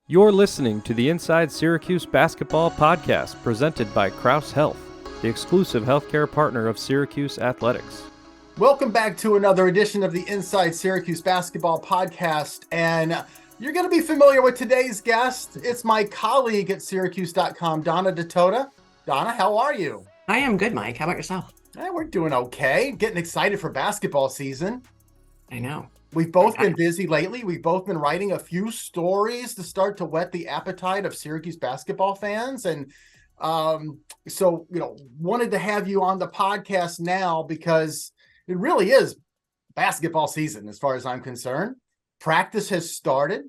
You're listening to the Inside Syracuse Basketball Podcast presented by Crouse Health, the exclusive healthcare partner of Syracuse Athletics. Welcome back to another edition of the Inside Syracuse Basketball Podcast. And you're going to be familiar with today's guest. It's my colleague at syracuse.com, Donna Ditota. Donna, how are you? I am good, Mike. How about yourself? We're doing okay. Getting excited for basketball season. I know. We've both been busy lately. We've both been writing a few stories to start to whet the appetite of Syracuse basketball fans. And wanted to have you on the podcast now because it really is basketball season as far as I'm concerned. Practice has started.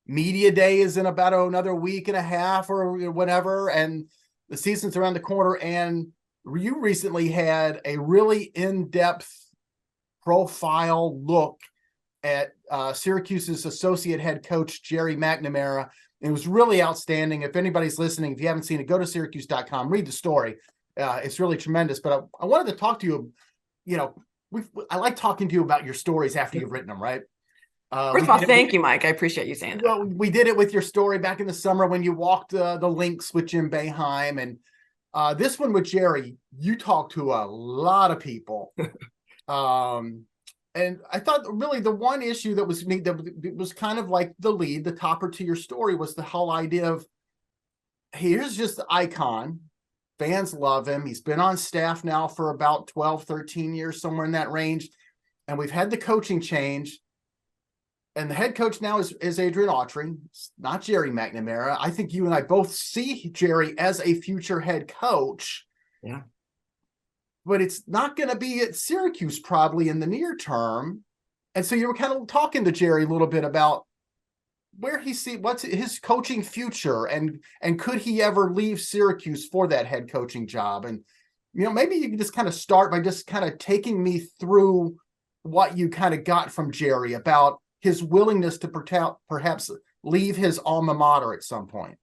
Media day is in about another week and a half or whatever. And the season's around the corner. And you recently had a really in-depth profile look at Syracuse's associate head coach, Gerry McNamara. It was really outstanding. If anybody's listening, if you haven't seen it, go to syracuse.com, read the story. It's really tremendous. But I wanted to talk to you. I like talking to you about your stories after you've written them, right? First of all, thank you, Mike. I appreciate you saying that. Well, we did it with your story back in the summer when you walked the links with Jim Boeheim. And this one with Gerry, you talked to a lot of people. And I thought really the one issue that was kind of like the lead, the topper to your story was the whole idea of, here's just the icon. Fans love him. He's been on staff now for about 12, 13 years, somewhere in that range. And we've had the coaching change. And the head coach now is Adrian Autry. It's not Gerry McNamara. I think you and I both see Gerry as a future head coach. Yeah. But it's not going to be at Syracuse probably in the near term. And so you were kind of talking to Gerry a little bit about where what's his coaching future and could he ever leave Syracuse for that head coaching job? And, maybe you can just kind of start by just kind of taking me through what you kind of got from Gerry about his willingness to perhaps leave his alma mater at some point.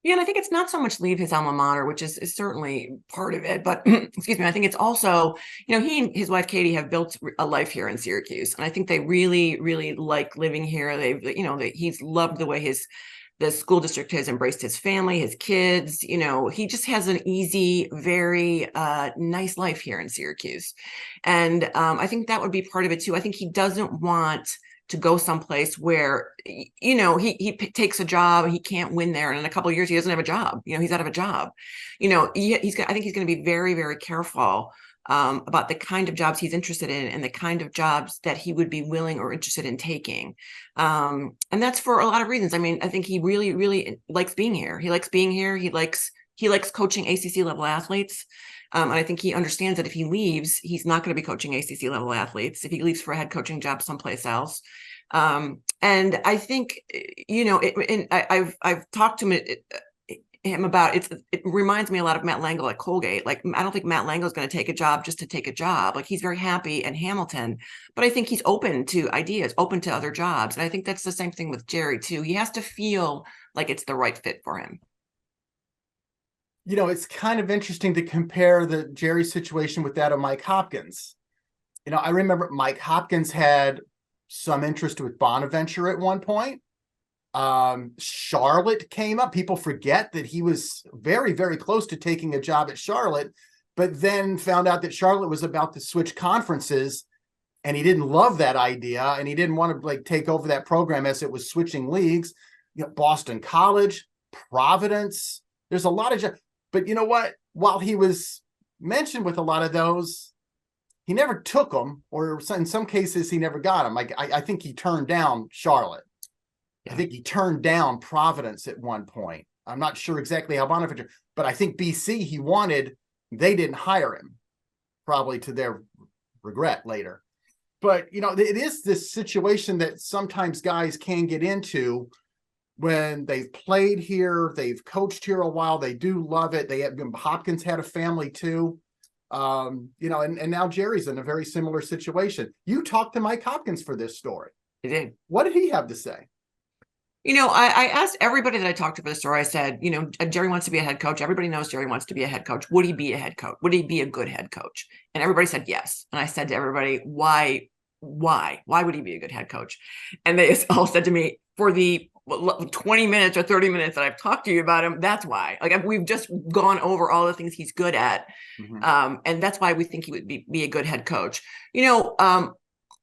Yeah, and I think it's not so much leave his alma mater, which is certainly part of it. But excuse me, I think it's also, he and his wife, Katie, have built a life here in Syracuse. And I think they really, really like living here. He's loved the way the school district has embraced his family, his kids. He just has an easy, very nice life here in Syracuse. And I think that would be part of it, too. I think he doesn't want to go someplace where, he takes a job and he can't win there. And in a couple of years, he doesn't have a job. He's out of a job. I think he's going to be very, very careful about the kind of jobs he's interested in and the kind of jobs that he would be willing or interested in taking. And that's for a lot of reasons. I mean, I think he really, really likes being here. He likes being here. He likes coaching ACC level athletes. And I think he understands that if he leaves, he's not going to be coaching ACC level athletes. If he leaves for a head coaching job someplace else. And I think, I've talked to him about it reminds me a lot of Matt Langel at Colgate. Like, I don't think Matt Langel is going to take a job just to take a job. Like, he's very happy in Hamilton, but I think he's open to ideas, open to other jobs. And I think that's the same thing with Gerry too. He has to feel like it's the right fit for him. It's kind of interesting to compare the Gerry situation with that of Mike Hopkins. I remember Mike Hopkins had some interest with Bonaventure at one point. Charlotte came up. People forget that he was very, very close to taking a job at Charlotte, but then found out that Charlotte was about to switch conferences and he didn't love that idea. And he didn't want to take over that program as it was switching leagues. Boston College, Providence, there's a lot of jobs. But you know what? While he was mentioned with a lot of those, he never took them, or in some cases, he never got them. I think he turned down Charlotte. Yeah. I think he turned down Providence at one point. I'm not sure exactly how Bonaventure, but I think BC he wanted. They didn't hire him, probably to their regret later. But, it is this situation that sometimes guys can get into when they've played here, they've coached here a while, they do love it. Hopkins had a family too, and now Gerry's in a very similar situation. You talked to Mike Hopkins for this story. I did. What did he have to say? I asked everybody that I talked to for the story. I said, Gerry wants to be a head coach. Everybody knows Gerry wants to be a head coach. Would he be a head coach? Would he be a good head coach? And everybody said yes. And I said to everybody, why would he be a good head coach? And they all said to me, for the 20 minutes or 30 minutes that I've talked to you about him, that's why. Like we've just gone over all the things he's good at. And that's why we think he would be a good head coach.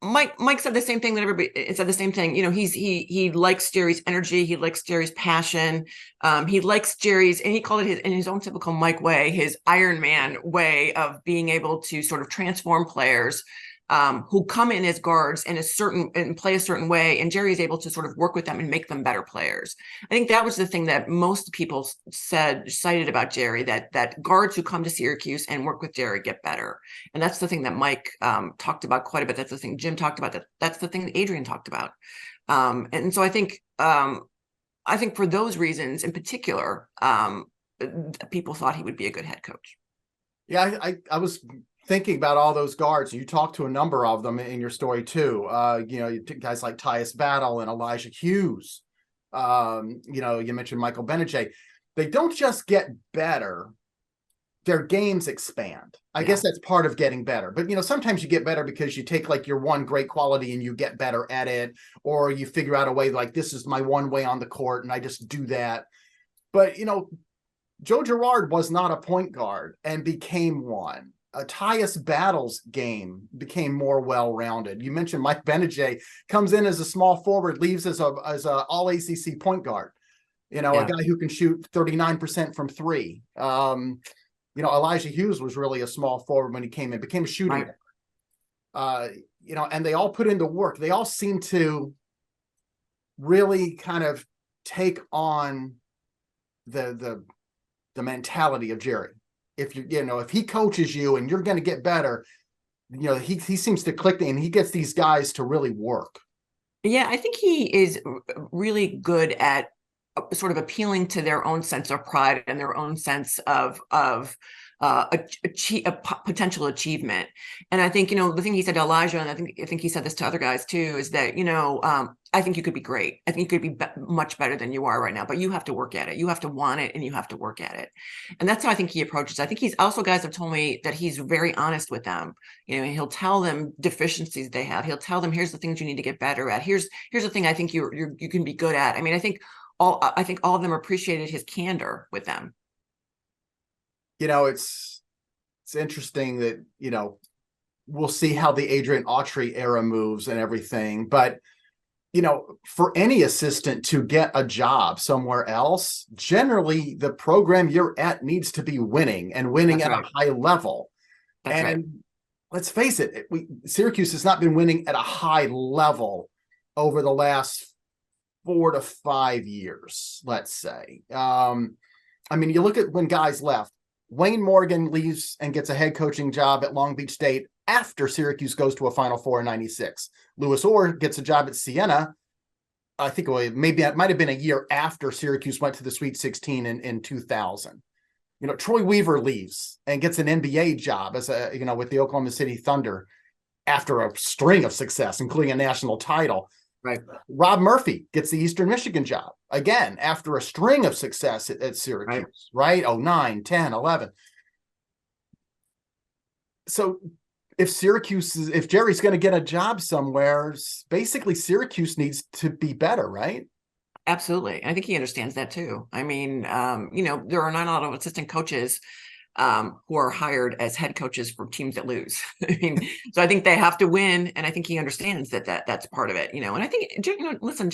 Mike said the same thing that everybody said the same thing. He likes Gerry's energy. He likes Gerry's passion. He likes Gerry's, and he called it in his own typical Mike way, his Iron Man way of being able to sort of transform players who come in as guards and play a certain way, and Gerry is able to sort of work with them and make them better players. I think that was the thing that most people cited about Gerry, that guards who come to Syracuse and work with Gerry get better. And that's the thing that Mike talked about quite a bit. That's the thing Jim talked about. That's the thing that Adrian talked about. And so I think for those reasons in particular, people thought he would be a good head coach. Yeah, I was thinking about all those guards. You talked to a number of them in your story too. Guys like Tyus Battle and Elijah Hughes. You mentioned Michael Benajay. They don't just get better, their games expand. I guess that's part of getting better. But sometimes you get better because you take like your one great quality and you get better at it, or you figure out a way like, this is my one way on the court and I just do that. But Joe Girard was not a point guard and became one. Tyus Battle's game became more well-rounded. You mentioned Mike Benajay comes in as a small forward, leaves as a all ACC point guard. A guy who can shoot 39% from three. Elijah Hughes was really a small forward when he came in, became a shooting guard. And they all put in the work. They all seem to really kind of take on the mentality of Gerry. If if he coaches you and you're going to get better, he seems to click and he gets these guys to really work. Yeah, I think he is really good at sort of appealing to their own sense of pride and their own sense of potential achievement. And I think, the thing he said to Elijah, and I think he said this to other guys too, is that, I think you could be great. I think you could be much better than you are right now, but you have to work at it. You have to want it and you have to work at it. And that's how I think he approaches. I think he's also, guys have told me that he's very honest with them. He'll tell them deficiencies they have. He'll tell them, here's the things you need to get better at. Here's the thing I think you can be good at. I mean, I think all of them appreciated his candor with them. It's interesting that, we'll see how the Adrian Autry era moves and everything. But, for any assistant to get a job somewhere else, generally the program you're at needs to be winning and winning at a high level. Let's face it, Syracuse has not been winning at a high level over the last 4 to 5 years, let's say. You look at when guys left. Wayne Morgan leaves and gets a head coaching job at Long Beach State after Syracuse goes to a Final Four in 96. Louis Orr gets a job at Siena. I think it might have been a year after Syracuse went to the Sweet 16 in 2000. Troy Weaver leaves and gets an NBA job as with the Oklahoma City Thunder after a string of success, including a national title. Right. Rob Murphy gets the Eastern Michigan job again after a string of success at Syracuse, right? 09, 10, 11. So if Gerry's going to get a job somewhere, basically Syracuse needs to be better, right? Absolutely. I think he understands that too. I mean, there are not a lot of assistant coaches who are hired as head coaches for teams that lose. So I think they have to win, and I think he understands that's part of it. And I think, listen,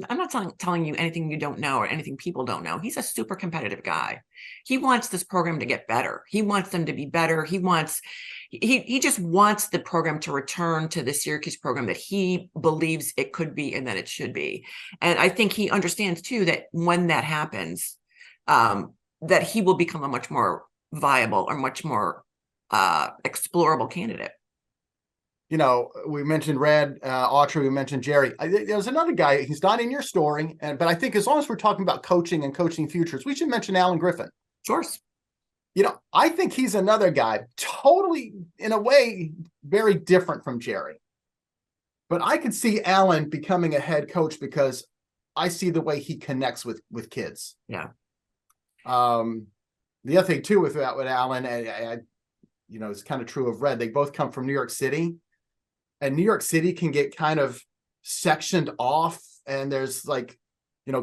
I'm not telling you anything you don't know or anything people don't know. He's a super competitive guy. He wants this program to get better. He wants them to be better. He just wants the program to return to the Syracuse program that he believes it could be and that it should be. And I think he understands too that when that happens, that he will become a much more viable or much more explorable candidate. We mentioned Autry, we mentioned Gerry. There's another guy, he's not in your story, but I think as long as we're talking about coaching and coaching futures, we should mention Alan Griffin. Sure. I think he's another guy, totally, in a way, very different from Gerry. But I could see Alan becoming a head coach because I see the way he connects with kids. Yeah. The other thing too with Alan, it's kind of true of Red. They both come from New York City, and New York City can get kind of sectioned off, and there's like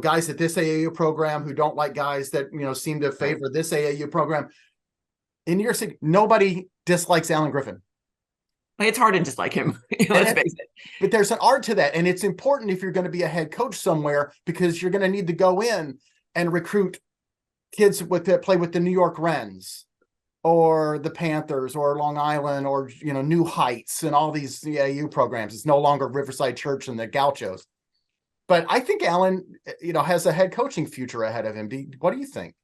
guys at this AAU program who don't like guys that, seem to favor this AAU program. In New York City, nobody dislikes Alan Griffin. It's hard to dislike him. Let's face it. But there's an art to that. And it's important if you're going to be a head coach somewhere, because you're going to need to go in and recruit kids that play with the New York Wrens or the Panthers or Long Island or, New Heights and all these AAU programs. It's no longer Riverside Church and the Gauchos. But I think Alan, has a head coaching future ahead of him. What do you think?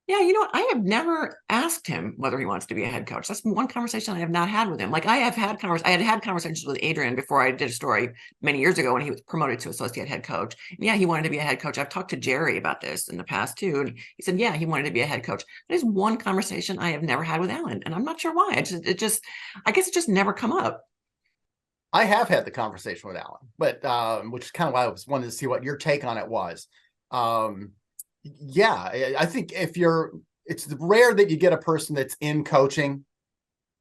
Yeah, I have never asked him whether he wants to be a head coach. That's one conversation I have not had with him. Like I had conversations with Adrian before I did a story many years ago when he was promoted to associate head coach. And yeah, he wanted to be a head coach. I've talked to Gerry about this in the past too. And he said, yeah, he wanted to be a head coach. That is one conversation I have never had with Alan. And I'm not sure why. I guess it just never come up. I have had the conversation with Alan, but which is kind of why I was wanted to see what your take on it was. Yeah, I think it's rare that you get a person that's in coaching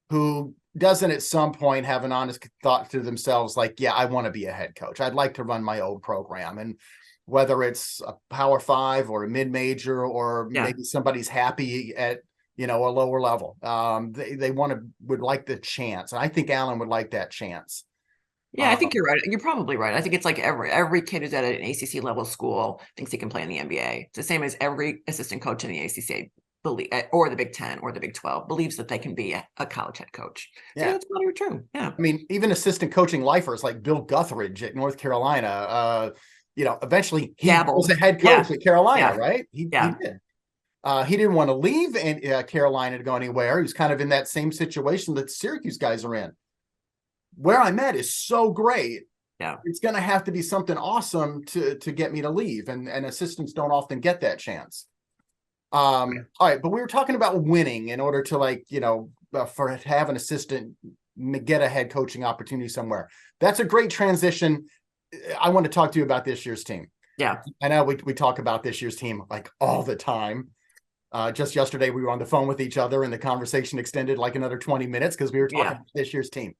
who doesn't at some point have an honest thought to themselves, like, yeah, I want to be a head coach. I'd like to run my own program. And whether it's a Power 5 or a mid-major, or maybe somebody's happy at, a lower level. They would like the chance. And I think Alan would like that chance. Yeah, I think you're right. You're probably right. I think it's like every kid who's at an ACC level school thinks he can play in the NBA. It's the same as every assistant coach in the ACC or the Big 10 or the Big 12 believes that they can be a college head coach. So yeah, that's probably true. Yeah. I mean, even assistant coaching lifers like Bill Guthridge at North Carolina, eventually he was a head coach at Carolina, right? He did. He didn't want to leave Carolina to go anywhere. He was kind of in that same situation that the Syracuse guys are in. Where I'm at is so great. Yeah, it's going to have to be something awesome to get me to leave, and assistants don't often get that chance. All right, but we were talking about winning in order to to have an assistant get a head coaching opportunity somewhere. That's a great transition. I want to talk to you about this year's team. Yeah, I know we talk about this year's team like all the time. Just yesterday we were on the phone with each other and the conversation extended like another 20 minutes because we were talking about this year's team.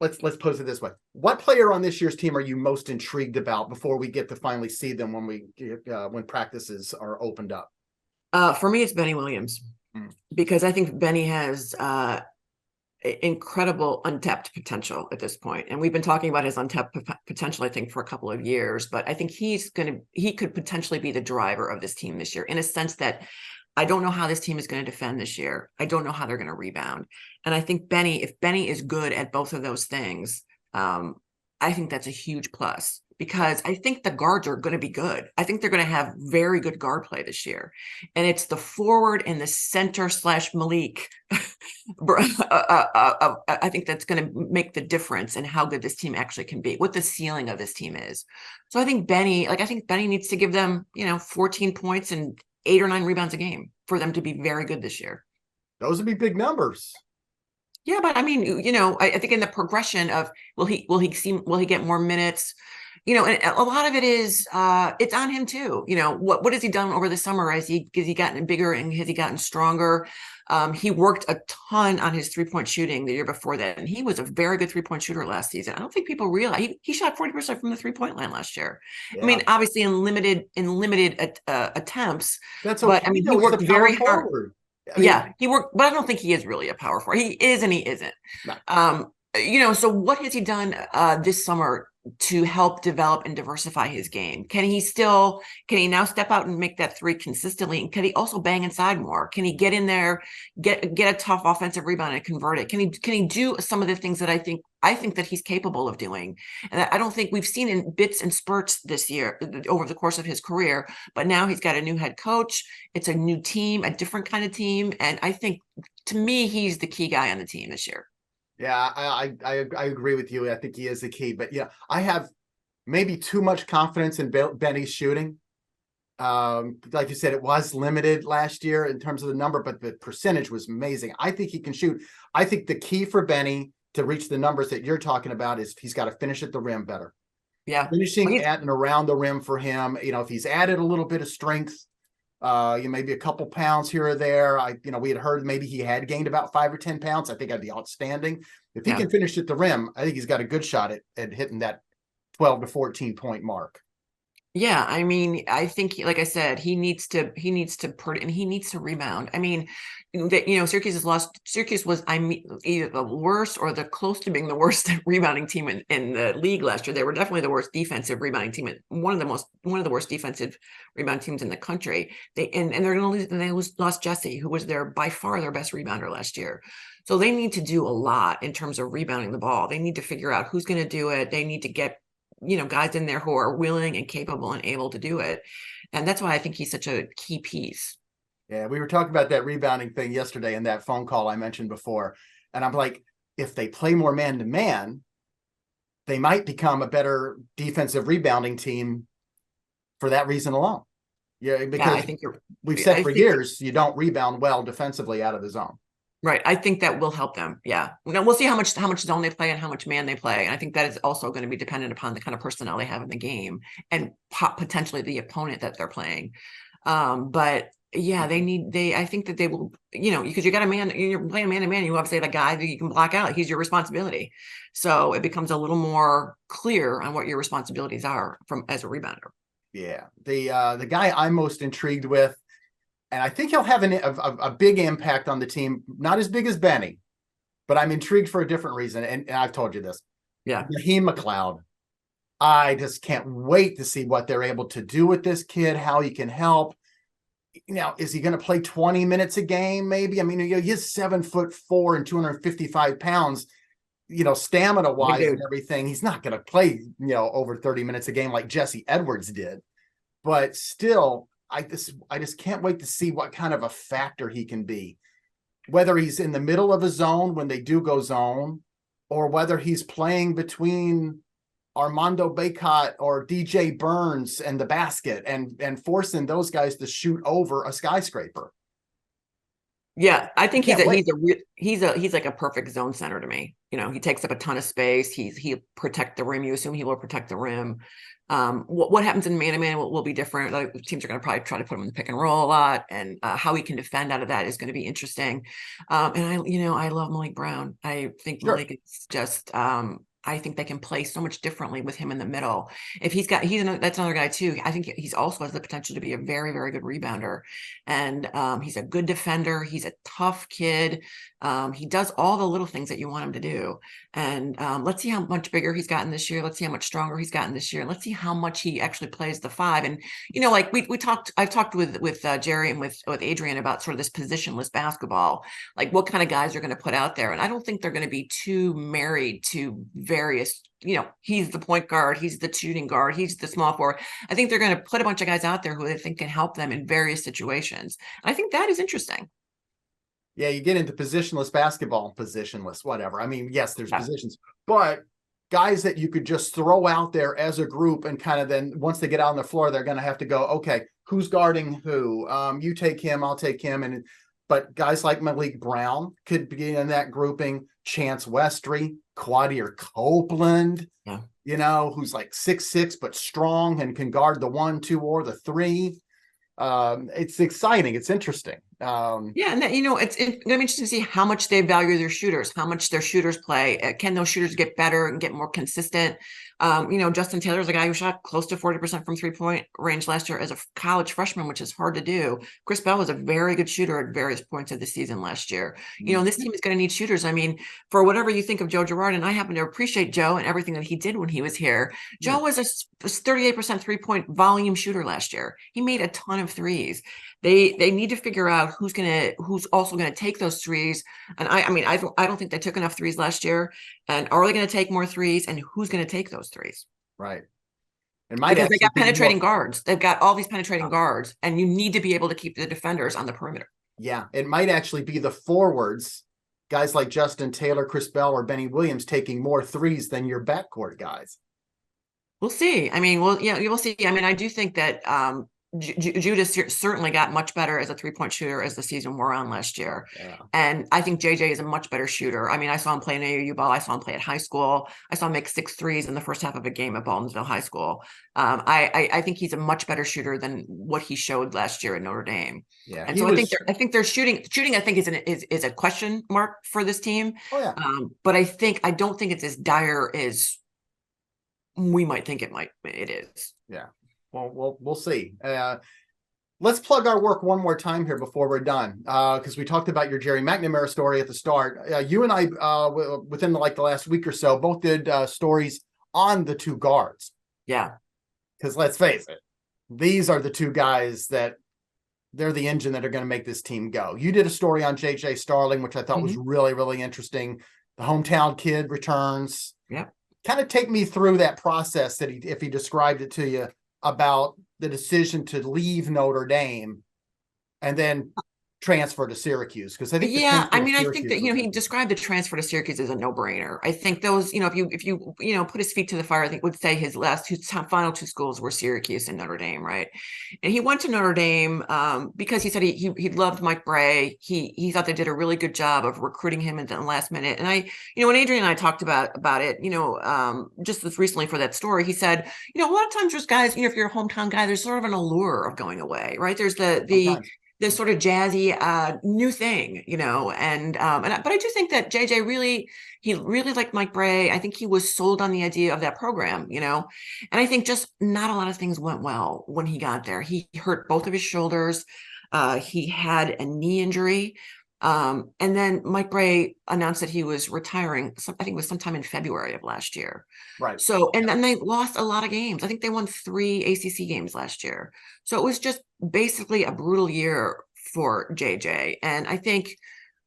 Let's pose it this way. What player on this year's team are you most intrigued about before we get to finally see them when practices are opened up? For me, it's Benny Williams, because I think Benny has incredible untapped potential at this point. And we've been talking about his untapped potential, I think, for a couple of years, but I think he could potentially be the driver of this team this year, in a sense that I don't know how this team is going to defend this year. I don't know how they're going to rebound. And I think if Benny is good at both of those things, I think that's a huge plus, because I think the guards are going to be good. I think they're going to have very good guard play this year. And it's the forward and the center / Malik. I think that's going to make the difference in how good this team actually can be, what the ceiling of this team is. So I think Benny needs to give them, 14 points and 8 or 9 rebounds a game for them to be very good this year. Those would be big numbers. Yeah, but I mean, I think in the progression of will he get more minutes? And a lot of it is it's on him too. What has he done over the summer? Has he gotten bigger and has he gotten stronger? He worked a ton on his 3-point shooting the year before that, and he was a very good 3-point shooter last season. I don't think people realize he shot 40% from the 3-point line last year. Yeah. I mean, obviously in limited attempts. That's okay. But I mean, he worked very hard. He worked, but I don't think he is really a power forward. He is and he isn't. No. So what has he done this summer to help develop and diversify his game? Can he now step out and make that 3 consistently? And can he also bang inside more? Can he get in there, get a tough offensive rebound and convert it? Can he do some of the things that I think that he's capable of doing? And I don't think we've seen in bits and spurts this year over the course of his career, but now he's got a new head coach. It's a new team, a different kind of team. And I think, to me, he's the key guy on the team this year. Yeah, I agree with you. I think he is the key. But I have maybe too much confidence in Benny's shooting. Like you said, it was limited last year in terms of the number, but the percentage was amazing. I think he can shoot. I think the key for Benny to reach the numbers that you're talking about is he's got to finish at the rim better. Yeah, finishing at and around the rim for him. If he's added a little bit of strength, maybe a couple pounds here or there. We had heard maybe he had gained about 5 or 10 pounds. I think that'd be outstanding. If he can finish at the rim, I think he's got a good shot at hitting that 12 to 14 point mark. Yeah, I mean, I think, like I said, he needs to and he needs to rebound. I mean, Syracuse has lost. Syracuse was, I mean, either the worst or the close to being the worst rebounding team in the league last year. They were definitely the worst defensive rebounding team, one of the worst defensive rebound teams in the country. And they're going to lose, and they lost Jesse, who was by far their best rebounder last year. So they need to do a lot in terms of rebounding the ball. They need to figure out who's going to do it. They need to get guys in there who are willing and capable and able to do it. And that's why I think he's such a key piece. Yeah, we were talking about that rebounding thing yesterday in that phone call I mentioned before. And I'm like, if they play more man to man, they might become a better defensive rebounding team for that reason alone. Yeah, because I think we've said for years, you don't rebound well defensively out of the zone. Right. I think that will help them. Yeah. We'll see how much zone they play and how much man they play. And I think that is also going to be dependent upon the kind of personnel they have in the game and potentially the opponent that they're playing. But yeah, I think that they will, because you got a man, you're playing man to man, you obviously have a guy that you can block out. He's your responsibility. So it becomes a little more clear on what your responsibilities are as a rebounder. Yeah. The guy I'm most intrigued with, and I think he'll have a big impact on the team, not as big as Benny, but I'm intrigued for a different reason. And I've told you this. Yeah. Raheem McLeod. I just can't wait to see what they're able to do with this kid, how he can help. Now, is he going to play 20 minutes a game? Maybe. I mean, he's 7'4" and 255 pounds, stamina wise and everything. He's not going to play, over 30 minutes a game like Jesse Edwards did, but still, I just can't wait to see what kind of a factor he can be, whether he's in the middle of a zone when they do go zone, or whether he's playing between Armando Bacot or DJ Burns and the basket and forcing those guys to shoot over a skyscraper. Yeah, I think he's like a perfect zone center to me. He takes up a ton of space. He'll protect the rim. You assume he will protect the rim. What happens in man-to-man will be different. Like, teams are going to probably try to put him in the pick and roll a lot, and how he can defend out of that is going to be interesting. And I love Malik Brown. I think Malik is just I think they can play so much differently with him in the middle. If that's another guy too. I think he's also has the potential to be a very, very good rebounder, and he's a good defender. He's a tough kid. He does all the little things that you want him to do. And let's see how much bigger he's gotten this year. Let's see how much stronger he's gotten this year. Let's see how much he actually plays the five. And like I've talked with Gerry and with Adrian about sort of this positionless basketball, like what kind of guys are going to put out there. And I don't think they're going to be too married to various, he's the point guard, he's the shooting guard, he's the small forward. I think they're going to put a bunch of guys out there who they think can help them in various situations. And I think that is interesting. Yeah, you get into positionless basketball, whatever. I mean, yes, there's positions, but guys that you could just throw out there as a group, and kind of then once they get out on the floor, they're going to have to go, okay, who's guarding who? You take him, I'll take him. But guys like Malik Brown could be in that grouping. Chance Westry, Quadir Copeland, who's like 6'6", but strong and can guard the 1, 2, or the 3. It's exciting. It's interesting. And that, it's going to be interesting to see how much they value their shooters, how much their shooters play. Can those shooters get better and get more consistent? Justin Taylor is a guy who shot close to 40% from 3-point range last year as a college freshman, which is hard to do. Chris Bell was a very good shooter at various points of the season last year. This team is going to need shooters. I mean, for whatever you think of Joe Girard, and I happen to appreciate Joe and everything that he did when he was here. Joe was a 38% 3-point volume shooter last year. He made a ton of threes. They need to figure out who's also gonna take those threes. And I don't think they took enough threes last year. And are they gonna take more threes? And who's gonna take those threes? Right. Because they got penetrating guards. They've got all these penetrating guards, and you need to be able to keep the defenders on the perimeter. Yeah, it might actually be the forwards, guys like Justin Taylor, Chris Bell, or Benny Williams taking more threes than your backcourt guys. We'll see. I mean, we'll see. I mean, I do think that Judah certainly got much better as a 3-point shooter as the season wore on last year. Yeah. And I think JJ is a much better shooter. I mean, I saw him play in AAU ball. I saw him play at high school. I saw him make 6 threes in the first half of a game at Baldwinsville High School. I think he's a much better shooter than what he showed last year at Notre Dame. Yeah. And so I think their shooting I think is a question mark for this team. Oh, yeah. But I don't think it's as dire as we might think it is. Yeah. Well, we'll see. Let's plug our work one more time here before we're done, because we talked about your Gerry McNamara story at the start. You and I, within the last week or so, both did stories on the two guards. Yeah. Because let's face it, these are the two guys that they're the engine that are going to make this team go. You did a story on J.J. Starling, which I thought was really, really interesting. The hometown kid returns. Yeah. Kind of take me through that process that if he described it to you about the decision to leave Notre Dame and then transfer to Syracuse, because I think I think that he described the transfer to Syracuse as a no-brainer. I think those, if you put his feet to the fire, I think would say his final two schools were Syracuse and Notre Dame, right? And he went to Notre Dame because he said he loved Mike Bray. He thought they did a really good job of recruiting him in the last minute. And when Adrian and I talked about it, just this recently for that story, he said, a lot of times there's guys, if you're a hometown guy, there's sort of an allure of going away, right? There's this sort of jazzy new thing, but I do think that JJ really liked Mike Bray. I think he was sold on the idea of that program, and I think just not a lot of things went well when he got there. He hurt both of his shoulders. He had a knee injury. And then Mike Bray announced that he was retiring. I think it was sometime in February of last year. Right. So, and then they lost a lot of games. I think they won 3 ACC games last year. So it was just basically a brutal year for JJ. And I think,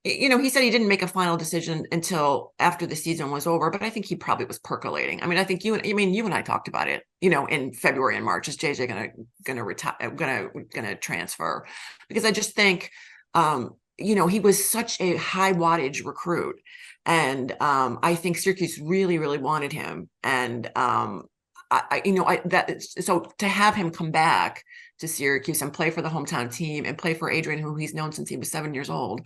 he said he didn't make a final decision until after the season was over, but I think he probably was percolating. I mean, I think you and I talked about it, in February and March. Is JJ gonna retire, gonna transfer? Because I just think, he was such a high wattage recruit, and I think Syracuse really, really wanted him. And so to have him come back to Syracuse and play for the hometown team and play for Adrian, who he's known since he was 7 years old,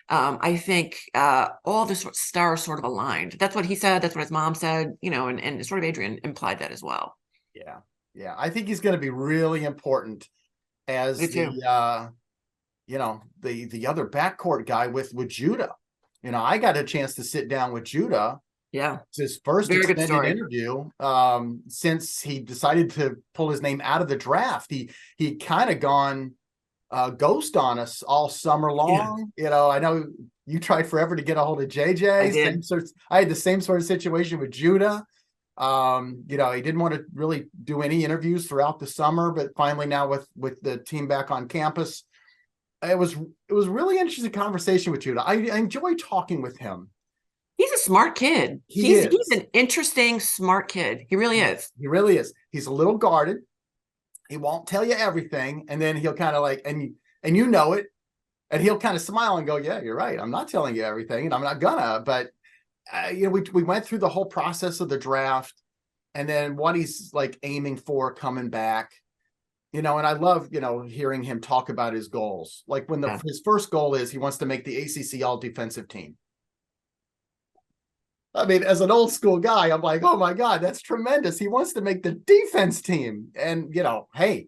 I think all the stars sort of aligned. That's what he said. That's what his mom said. And sort of Adrian implied that as well. Yeah. I think he's going to be really important as the other backcourt guy with Judah. I got a chance to sit down with Judah. Yeah. It's his first extended interview since he decided to pull his name out of the draft. He kind of gone ghost on us all summer long. Yeah. I know you tried forever to get a hold of JJ. I did. I had the same sort of situation with Judah. He didn't want to really do any interviews throughout the summer, but finally now with the team back on campus, it was really interesting conversation with Judah. I enjoy talking with him. He's a smart kid. He's an interesting, smart kid. He really is. He really is. He's a little guarded. He won't tell you everything, and then he'll kind of and it, and he'll kind of smile and go, "Yeah, you're right. I'm not telling you everything, and I'm not gonna." But we went through the whole process of the draft, and then what he's aiming for coming back. And I love, hearing him talk about his goals. His first goal is he wants to make the ACC all-defensive team. I mean, as an old school guy, I'm like, oh my God, that's tremendous. He wants to make the defense team. And, hey,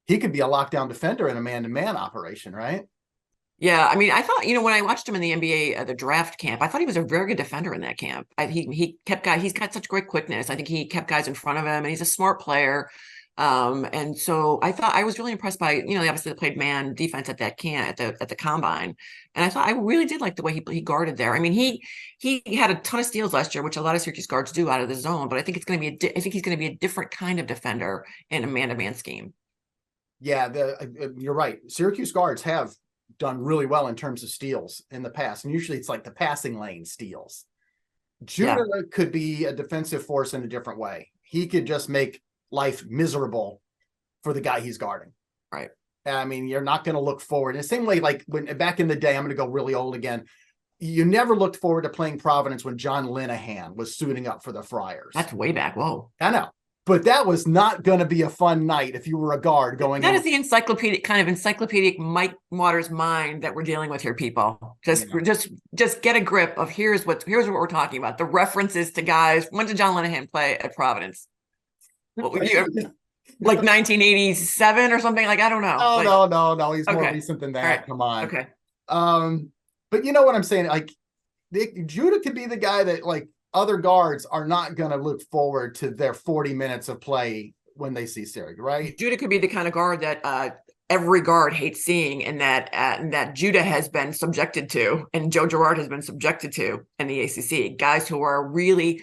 he could be a lockdown defender in a man-to-man operation, right? Yeah. I mean, I thought, when I watched him in the NBA, the draft camp, I thought he was a very good defender in that camp. He kept guys, he's got such great quickness. I think he kept guys in front of him, and he's a smart player. And so I thought I was really impressed by, obviously they played man defense at that camp at the combine. And I thought I really did like the way he guarded there. I mean, he had a ton of steals last year, which a lot of Syracuse guards do out of the zone, but I think I think he's going to be a different kind of defender in a man-to-man scheme. Yeah, you're right. Syracuse guards have done really well in terms of steals in the past. And usually it's the passing lane steals. Judah could be a defensive force in a different way. He could just make life miserable for the guy he's guarding. Right. I mean, you're not going to look forward. In the same way, when back in the day, I'm going to go really old again. You never looked forward to playing Providence when John Linehan was suiting up for the Friars. That's way back. Whoa. I know. But that was not going to be a fun night if you were a guard going. That is the encyclopedic Mike Waters mind that we're dealing with here, people. Just get a grip of here's what we're talking about. The references to guys. When did John Linehan play at Providence? What would you 1987 or something? I don't know. Oh, no. He's more recent than that. Right. Come on. Okay. But you know what I'm saying? Judah could be the guy that other guards are not going to look forward to their 40 minutes of play when they see Syracuse, right? Judah could be the kind of guard that every guard hates seeing, and that Judah has been subjected to, and Joe Girard has been subjected to in the ACC. Guys who are really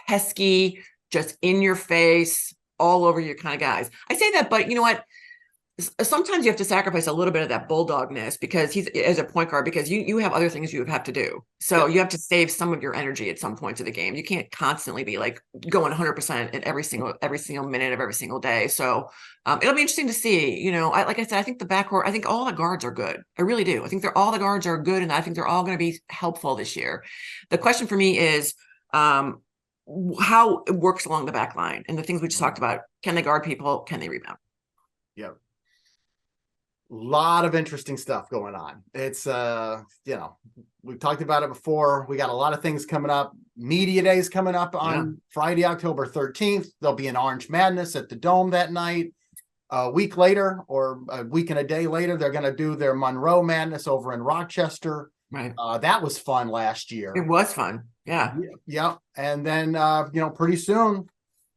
pesky, just in your face, all over you kind of guys. I say that, but you know what? Sometimes you have to sacrifice a little bit of that bulldogness because he's as a point guard, because you have other things you have to do. So you have to save some of your energy at some points of the game. You can't constantly be like going 100% at every single minute of every single day. So it'll be interesting to see. You know, like I said, I think the backcourt, I think all the guards are good. I really do. I think all the guards are good, and I think they're all going to be helpful this year. The question for me is how it works along the back line and the things we just talked about. Can they guard people? Can they rebound? Yeah. Lot of interesting stuff going on. It's we've talked about it before. We got a lot of things coming up. Media Days coming up on Friday, October 13th. There'll be an Orange Madness at the Dome that night. A week later, or a week and a day later, they're going to do their Monroe Madness over in Rochester. Right. That was fun last year. It was fun. Yeah. Yeah. And then pretty soon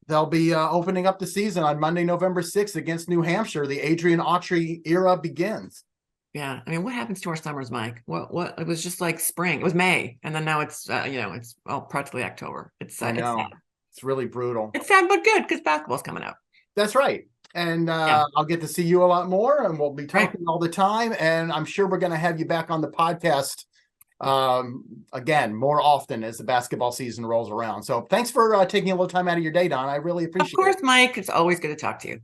they'll be opening up the season on Monday, November 6th against New Hampshire. The Adrian Autry era begins. Yeah. I mean, what happens to our summers, Mike? What it was just like spring. It was May. And then now it's, it's practically October. It's sad. It's really brutal. It's sad, but good because basketball's coming up. That's right. And I'll get to see you a lot more, and we'll be talking all the time. And I'm sure we're going to have you back on the podcast again more often as the basketball season rolls around. So thanks for taking a little time out of your day, Donna. I really appreciate it. Of course, Mike. It's always good to talk to you.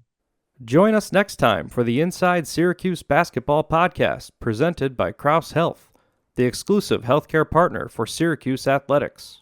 Join us next time for the Inside Syracuse Basketball Podcast, presented by Crouse Health, the exclusive healthcare partner for Syracuse Athletics.